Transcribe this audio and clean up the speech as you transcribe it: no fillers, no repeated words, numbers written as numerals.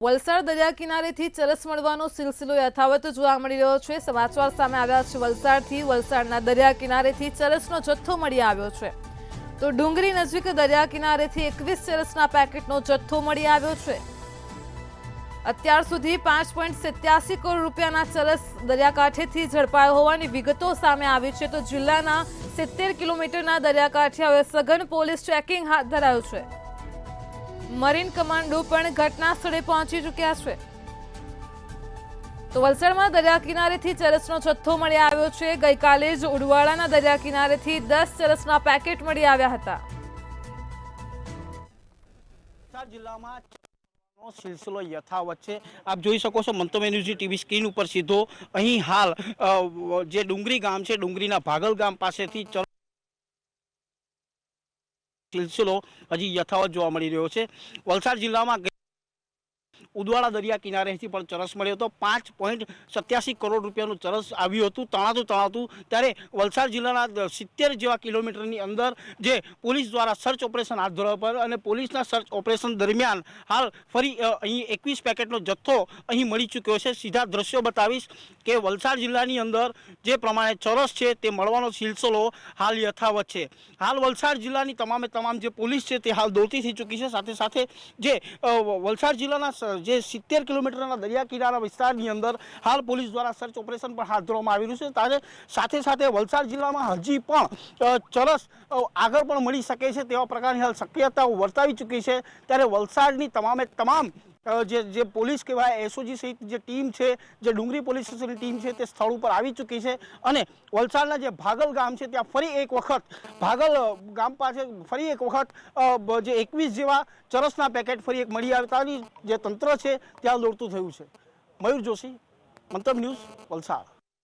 વલસાડ દરિયા કિનારેથી ચરસ મળવાનો સિલસિલો યથાવત જોવા મળી રહ્યો છે। સમાચાર સામે આવ્યા છે વલસાડથી। વલસાડના દરિયા કિનારેથી ચરસનો જથ્થો મળી આવ્યો છે। તો ડુંગરી નજીક દરિયા કિનારેથી 21 ચરસના પેકેટનો જથ્થો મળી આવ્યો છે। અત્યાર સુધી 5.87 કરોડ રૂપિયાના ચરસ દરિયાકાંઠેથી ઝડપાયો હોવાની વિગતો સામે આવી છે। તો જિલ્લાના 70 કિલોમીટરના દરિયાકાંઠે હવે સઘન પોલીસ ચેકિંગ હાથ ધરાયું છે। મરીન કમાન્ડો પણ ઘટના સ્થળે પહોંચી ચૂક્યા છે। તો વલસાડમાં દરિયા કિનારેથી ચરસનો જથ્થો મળી આવ્યો છે। ગઈકાલે જ ઉડવાળાના દરિયા કિનારેથી 10 ચરસના પેકેટ મળી આવ્યા હતા। જિલ્લામાં સિલસિલો યથાવત છે। આપ જોઈ શકો છો મંતવ્ય ન્યૂઝ ટીવી સ્ક્રીન ઉપર સીધો અહીં હાલ જે ડુંગરી ગામ છે, ડુંગરીના ભાગલ ગામ પાસેથી સિલસિલો હજી યથાવત જોવા મળી રહ્યો છે। વલસાડ જિલ્લામાં ઉદવાડા દરિયા કિનારેથી પણ ચરસ મળ્યો હતો। 5.87 કરોડ રૂપિયાનું ચરસ આવ્યું હતું તણાતું ત્યારે વલસાડ જિલ્લાના 70 જેવા કિલોમીટરની અંદર જે પોલીસ દ્વારા સર્ચ ઓપરેશન હાથ ધરવા પર અને પોલીસના સર્ચ ઓપરેશન દરમિયાન હાલ ફરી અહીં 21 પેકેટનો જથ્થો અહીં મળી ચૂક્યો છે। સીધા દ્રશ્યો બતાવીશ કે વલસાડ જિલ્લાની અંદર જે પ્રમાણે ચરસ છે તે મળવાનો સિલસિલો હાલ યથાવત છે। હાલ વલસાડ જિલ્લાની તમામ જે પોલીસ છે તે હાલ દોડતી થઈ ચૂકી છે। સાથે સાથે જે વલસાડ જિલ્લાના જે 70 કિલોમીટરના દરિયા કિનારા વિસ્તારની અંદર હાલ પોલીસ દ્વારા સર્ચ ઓપરેશન પણ હાથ ધરવામાં આવી રહ્યું છે। સાથે સાથે વલસાડ જિલ્લામાં હજી પણ ચરસ આગળ પણ મળી શકે છે તેવા પ્રકારની હાલ શક્યતાઓ વર્તાવી ચૂકી છે। ત્યારે વલસાડની તમામ જે પોલીસ કહેવાય એસઓજી સહિત જે ટીમ છે, જે ડુંગરી પોલીસ સ્ટેશનની ટીમ છે તે સ્થળ ઉપર આવી ચૂકી છે અને વલસાડના જે ભાગલ ગામ છે ત્યાં ફરી એક વખત ભાગલ ગામ પાસે ફરી એક વખત જે 21 જેવા ચરસના પેકેટ ફરી એક મળી આવતાની જે તંત્ર છે ત્યાં દોડતું થયું છે। મયુર જોશી, મંતવ્ય ન્યૂઝ, વલસાડ।